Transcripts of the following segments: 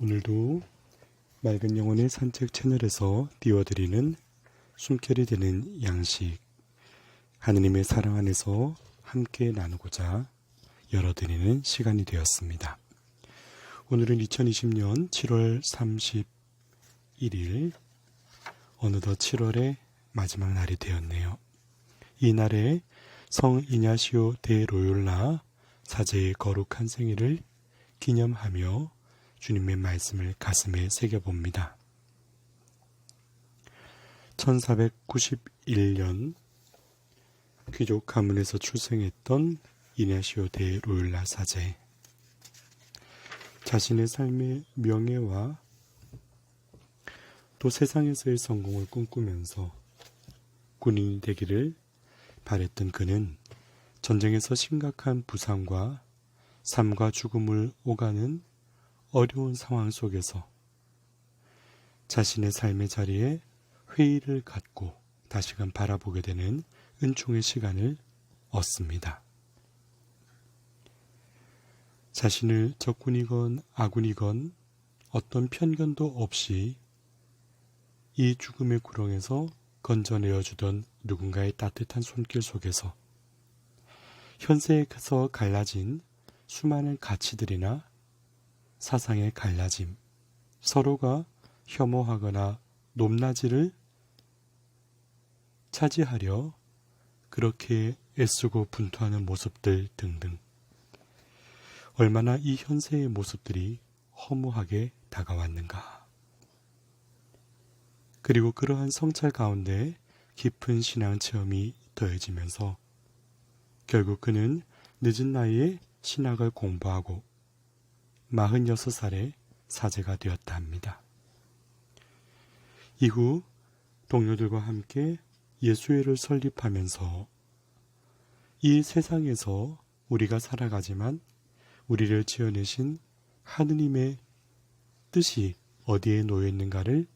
오늘도 맑은 영혼의 산책 채널에서 띄워드리는 숨결이 되는 양식, 하느님의 사랑 안에서 함께 나누고자 열어드리는 시간이 되었습니다. 오늘은 2020년 7월 31일, 어느덧 7월의 마지막 날이 되었네요. 이 날에 성 이냐시오 데 로욜라 사제의 거룩한 생일을 기념하며 주님의 말씀을 가슴에 새겨봅니다. 1491년 귀족 가문에서 출생했던 이냐시오 데 로욜라 사제, 자신의 삶의 명예와 또 세상에서의 성공을 꿈꾸면서 군인이 되기를 바랬던 그는 전쟁에서 심각한 부상과 삶과 죽음을 오가는 어려운 상황 속에서 자신의 삶의 자리에 회의를 갖고 다시금 바라보게 되는 은총의 시간을 얻습니다. 자신을 적군이건 아군이건 어떤 편견도 없이 이 죽음의 구렁에서 건져내어주던 누군가의 따뜻한 손길 속에서 현세에서 갈라진 수많은 가치들이나 사상의 갈라짐, 서로가 혐오하거나 높낮이를 차지하려 그렇게 애쓰고 분투하는 모습들 등등, 얼마나 이 현세의 모습들이 허무하게 다가왔는가. 그리고 그러한 성찰 가운데 깊은 신앙 체험이 더해지면서 결국 그는 늦은 나이에 신학을 공부하고 46살에 사제가 되었다 합니다. 이후 동료들과 함께 예수회를 설립하면서 이 세상에서 우리가 살아가지만 우리를 지어내신 하느님의 뜻이 어디에 놓여 있는가를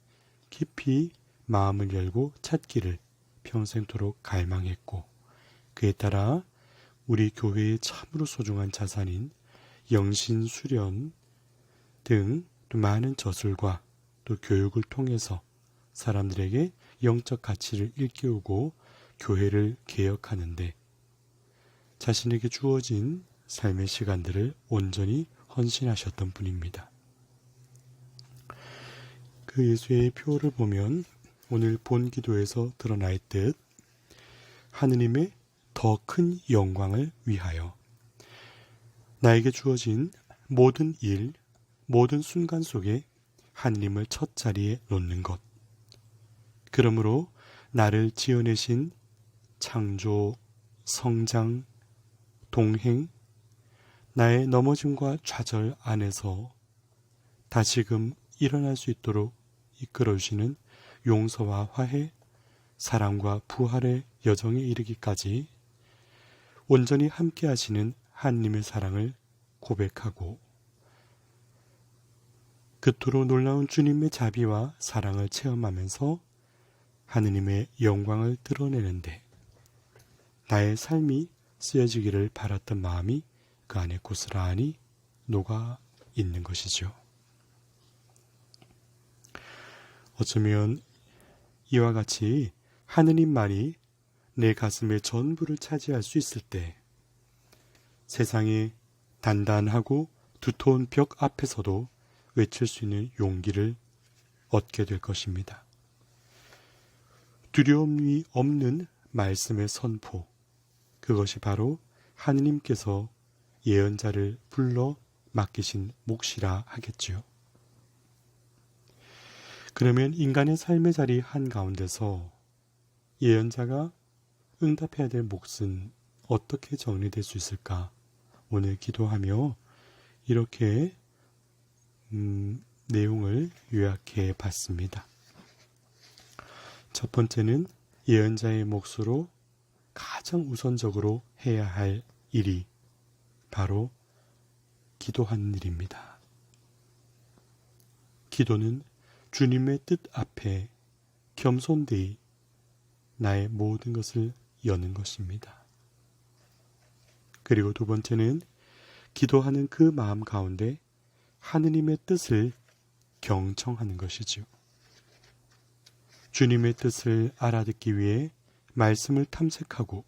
깊이 마음을 열고 찾기를 평생토록 갈망했고, 그에 따라 우리 교회의 참으로 소중한 자산인 영신 수련 등 또 많은 저술과 또 교육을 통해서 사람들에게 영적 가치를 일깨우고 교회를 개혁하는데 자신에게 주어진 삶의 시간들을 온전히 헌신하셨던 분입니다. 그 예수의 표를 보면 오늘 본 기도에서 드러나 있듯 하느님의 더 큰 영광을 위하여 나에게 주어진 모든 일, 모든 순간 속에 하느님을 첫 자리에 놓는 것, 그러므로 나를 지어내신 창조, 성장, 동행, 나의 넘어짐과 좌절 안에서 다시금 일어날 수 있도록 이끌어주시는 용서와 화해, 사랑과 부활의 여정에 이르기까지 온전히 함께 하시는 하느님의 사랑을 고백하고 그토록 놀라운 주님의 자비와 사랑을 체험하면서 하느님의 영광을 드러내는데 나의 삶이 쓰여지기를 바랐던 마음이 그 안에 고스란히 녹아 있는 것이죠. 어쩌면 이와 같이 하느님만이 내 가슴의 전부를 차지할 수 있을 때 세상의 단단하고 두터운 벽 앞에서도 외칠 수 있는 용기를 얻게 될 것입니다. 두려움이 없는 말씀의 선포, 그것이 바로 하느님께서 예언자를 불러 맡기신 몫이라 하겠지요. 그러면 인간의 삶의 자리 한가운데서 예언자가 응답해야 될 몫은 어떻게 정리될 수 있을까? 오늘 기도하며 이렇게 내용을 요약해 봤습니다. 첫 번째는 예언자의 몫으로 가장 우선적으로 해야 할 일이 바로 기도하는 일입니다. 기도는 주님의 뜻 앞에 겸손되이 나의 모든 것을 여는 것입니다. 그리고 두 번째는 기도하는 그 마음 가운데 하느님의 뜻을 경청하는 것이지요. 주님의 뜻을 알아듣기 위해 말씀을 탐색하고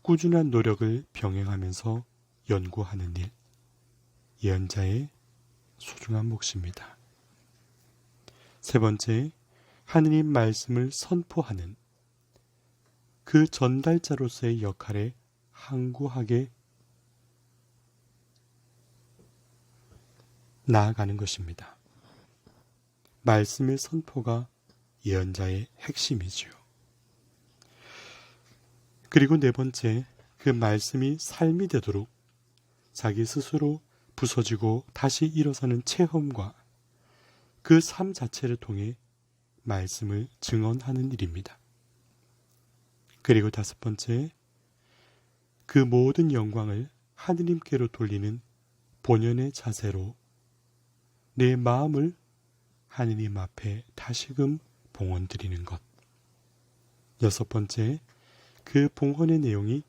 꾸준한 노력을 병행하면서 연구하는 일, 예언자의 소중한 몫입니다. 세 번째, 하느님 말씀을 선포하는 그 전달자로서의 역할에 항구하게 나아가는 것입니다. 말씀의 선포가 예언자의 핵심이지요. 그리고 네 번째, 그 말씀이 삶이 되도록 자기 스스로 부서지고 다시 일어서는 체험과 그 삶 자체를 통해 말씀을 증언하는 일입니다. 그리고 다섯 번째, 그 모든 영광을 하느님께로 돌리는 본연의 자세로 내 마음을 하느님 앞에 다시금 봉헌드리는 것. 여섯 번째, 그 봉헌의 내용이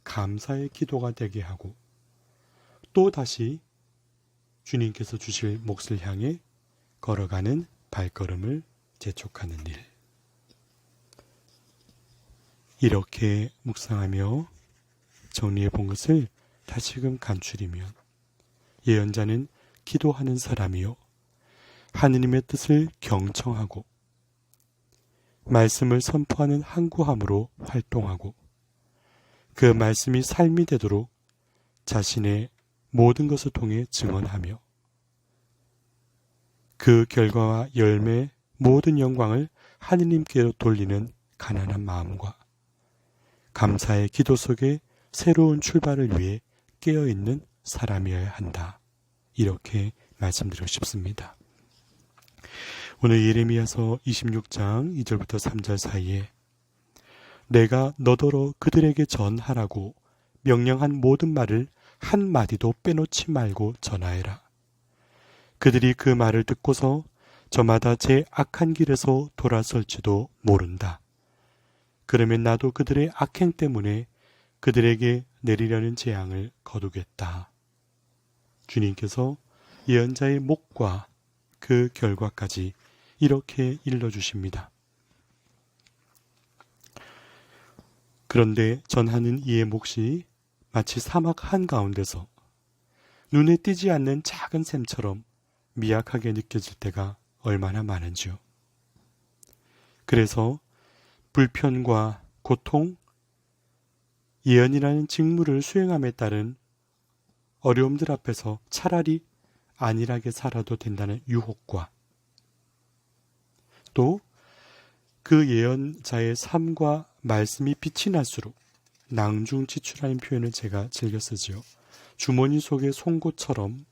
감사의 기도가 되게 하고 또 다시 주님께서 주실 몫을 향해 걸어가는 발걸음을 재촉하는 일. 이렇게 묵상하며 정리해 본 것을 다시금 간추리면 예언자는 기도하는 사람이요 하느님의 뜻을 경청하고 말씀을 선포하는 항구함으로 활동하고 그 말씀이 삶이 되도록 자신의 모든 것을 통해 증언하며 그 결과와 열매 모든 영광을 하느님께로 돌리는 가난한 마음과 감사의 기도 속에 새로운 출발을 위해 깨어있는 사람이어야 한다. 이렇게 말씀드리고 싶습니다. 오늘 예레미야서 26장 2절부터 3절 사이에 내가 너더러 그들에게 전하라고 명령한 모든 말을 한마디도 빼놓지 말고 전하여라. 그들이 그 말을 듣고서 저마다 제 악한 길에서 돌아설지도 모른다. 그러면 나도 그들의 악행 때문에 그들에게 내리려는 재앙을 거두겠다. 주님께서 예언자의 목과 그 결과까지 이렇게 일러주십니다. 그런데 전하는 이의 몫이 마치 사막 한가운데서 눈에 띄지 않는 작은 샘처럼 미약하게 느껴질 때가 얼마나 많은지요. 그래서 불편과 고통, 예언이라는 직무를 수행함에 따른 어려움들 앞에서 차라리 안일하게 살아도 된다는 유혹과 또 그 예언자의 삶과 말씀이 빛이 날수록 낭중지추라는 표현을 제가 즐겨 쓰지요. 주머니 속의 송곳처럼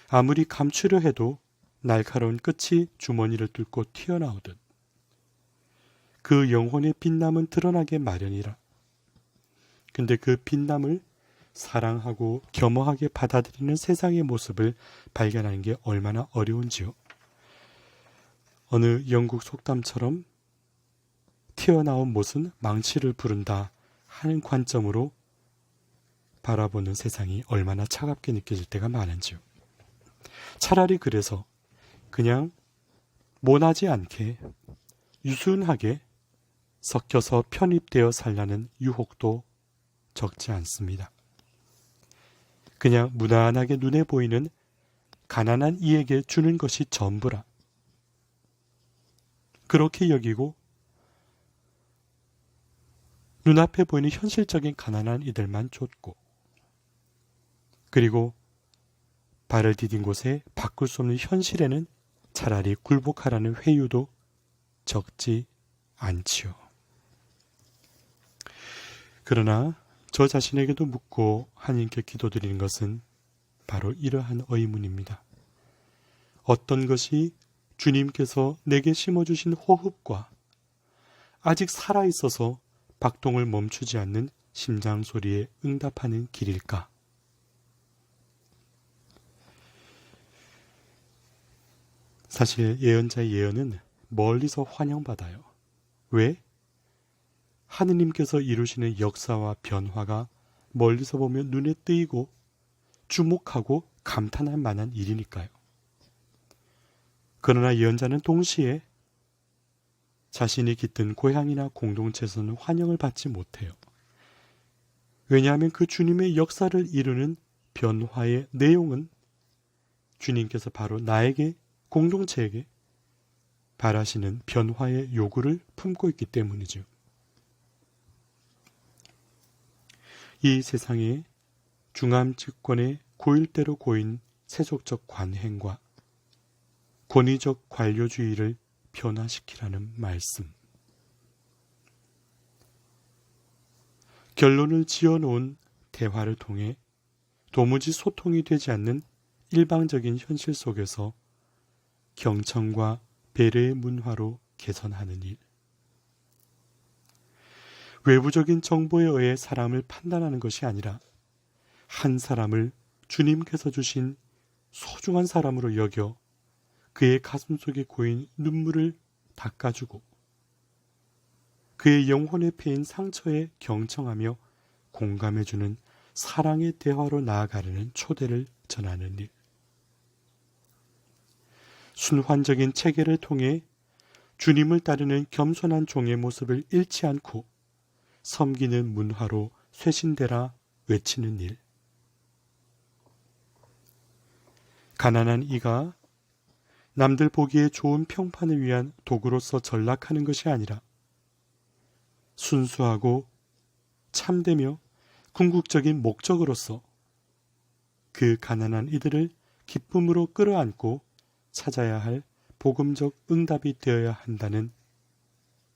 아무리 감추려 해도 날카로운 끝이 주머니를 뚫고 튀어나오듯 그 영혼의 빛남은 드러나게 마련이라. 근데 그 빛남을 사랑하고 겸허하게 받아들이는 세상의 모습을 발견하는 게 얼마나 어려운지요. 어느 영국 속담처럼 튀어나온 못은 망치를 부른다 하는 관점으로 바라보는 세상이 얼마나 차갑게 느껴질 때가 많은지요. 차라리 그래서 그냥 모나지 않게 유순하게 섞여서 편입되어 살라는 유혹도 적지 않습니다. 그냥 무난하게 눈에 보이는 가난한 이에게 주는 것이 전부라. 그렇게 여기고 눈앞에 보이는 현실적인 가난한 이들만 쫓고 그리고 발을 디딘 곳에 바꿀 수 없는 현실에는 차라리 굴복하라는 회유도 적지 않지요. 그러나 저 자신에게도 묻고 하나님께 기도드리는 것은 바로 이러한 의문입니다. 어떤 것이 주님께서 내게 심어주신 호흡과 아직 살아있어서 박동을 멈추지 않는 심장 소리에 응답하는 길일까? 사실 예언자의 예언은 멀리서 환영받아요. 왜? 하느님께서 이루시는 역사와 변화가 멀리서 보면 눈에 띄고 주목하고 감탄할 만한 일이니까요. 그러나 예언자는 동시에 자신이 깃든 고향이나 공동체에서는 환영을 받지 못해요. 왜냐하면 그 주님의 역사를 이루는 변화의 내용은 주님께서 바로 나에게, 공동체에게 바라시는 변화의 요구를 품고 있기 때문이죠. 이 세상에 중암 집권의 고일대로 고인 세속적 관행과 권위적 관료주의를 변화시키라는 말씀. 결론을 지어놓은 대화를 통해 도무지 소통이 되지 않는 일방적인 현실 속에서 경청과 배려의 문화로 개선하는 일. 외부적인 정보에 의해 사람을 판단하는 것이 아니라 한 사람을 주님께서 주신 소중한 사람으로 여겨 그의 가슴속에 고인 눈물을 닦아주고 그의 영혼에 패인 상처에 경청하며 공감해주는 사랑의 대화로 나아가려는 초대를 전하는 일. 순환적인 체계를 통해 주님을 따르는 겸손한 종의 모습을 잃지 않고 섬기는 문화로 쇄신되라 외치는 일. 가난한 이가 남들 보기에 좋은 평판을 위한 도구로서 전락하는 것이 아니라 순수하고 참되며 궁극적인 목적으로서 그 가난한 이들을 기쁨으로 끌어안고 찾아야 할 복음적 응답이 되어야 한다는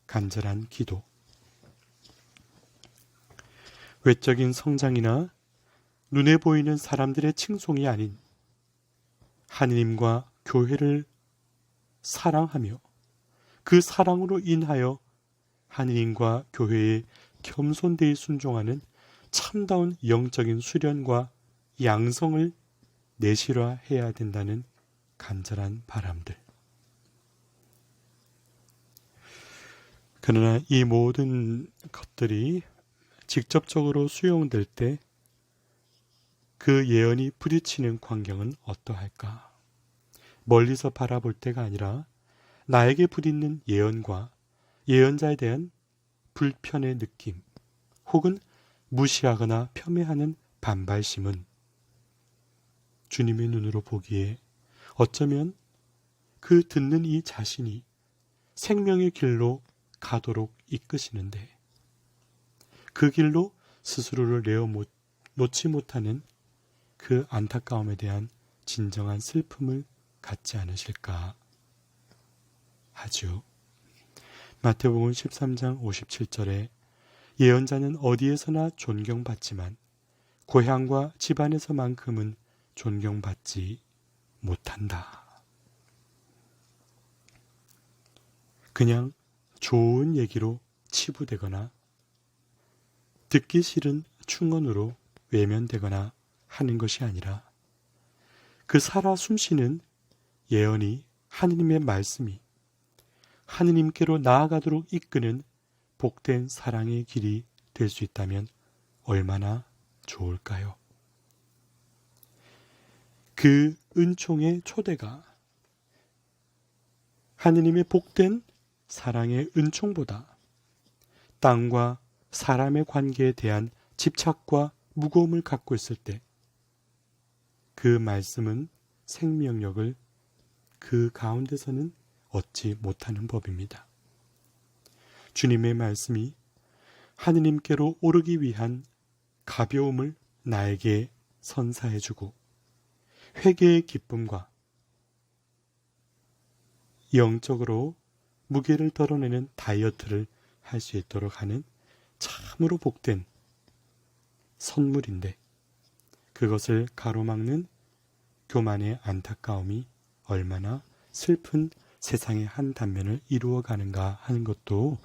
간절한 기도. 외적인 성장이나 눈에 보이는 사람들의 칭송이 아닌 하느님과 교회를 사랑하며 그 사랑으로 인하여 하느님과 교회에 겸손되이 순종하는 참다운 영적인 수련과 양성을 내실화해야 된다는 간절한 바람들. 그러나 이 모든 것들이 직접적으로 수용될 때 그 예언이 부딪히는 광경은 어떠할까? 멀리서 바라볼 때가 아니라 나에게 부딪는 예언과 예언자에 대한 불편의 느낌 혹은 무시하거나 폄훼하는 반발심은 주님의 눈으로 보기에 어쩌면 그 듣는 이 자신이 생명의 길로 가도록 이끄시는데 그 길로 스스로를 놓지 못하는 그 안타까움에 대한 진정한 슬픔을 갖지 않으실까 하죠. 마태복음 13장 57절에 예언자는 어디에서나 존경받지만 고향과 집안에서만큼은 존경받지 못한다. 그냥 좋은 얘기로 치부되거나 듣기 싫은 충언으로 외면되거나 하는 것이 아니라 그 살아 숨쉬는 예언이 하느님의 말씀이 하느님께로 나아가도록 이끄는 복된 사랑의 길이 될 수 있다면 얼마나 좋을까요? 그 은총의 초대가 하느님의 복된 사랑의 은총보다 땅과 사람의 관계에 대한 집착과 무거움을 갖고 있을 때 그 말씀은 생명력을 그 가운데서는 얻지 못하는 법입니다. 주님의 말씀이 하느님께로 오르기 위한 가벼움을 나에게 선사해주고 회개의 기쁨과 영적으로 무게를 덜어내는 다이어트를 할 수 있도록 하는 참으로 복된 선물인데 그것을 가로막는 교만의 안타까움이 얼마나 슬픈 세상의 한 단면을 이루어가는가 하는 것도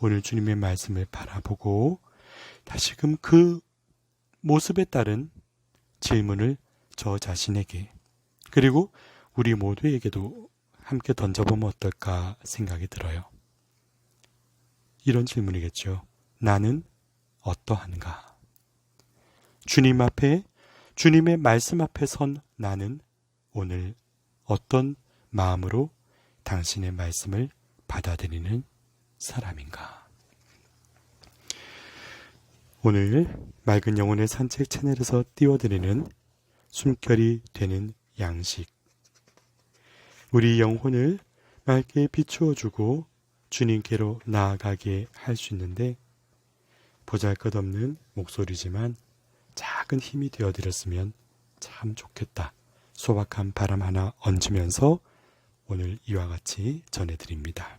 오늘 주님의 말씀을 바라보고 다시금 그 모습에 따른 질문을 저 자신에게 그리고 우리 모두에게도 함께 던져보면 어떨까 생각이 들어요. 이런 질문이겠죠. 나는 어떠한가? 주님 앞에 주님의 말씀 앞에 선 나는 오늘 어떤 마음으로 당신의 말씀을 받아들이는 사람인가? 오늘 맑은 영혼의 산책 채널에서 띄워드리는 숨결이 되는 양식. 우리 영혼을 맑게 비추어주고 주님께로 나아가게 할 수 있는데 보잘것없는 목소리지만 작은 힘이 되어드렸으면 참 좋겠다. 소박한 바람 하나 얹으면서 오늘 이와 같이 전해드립니다.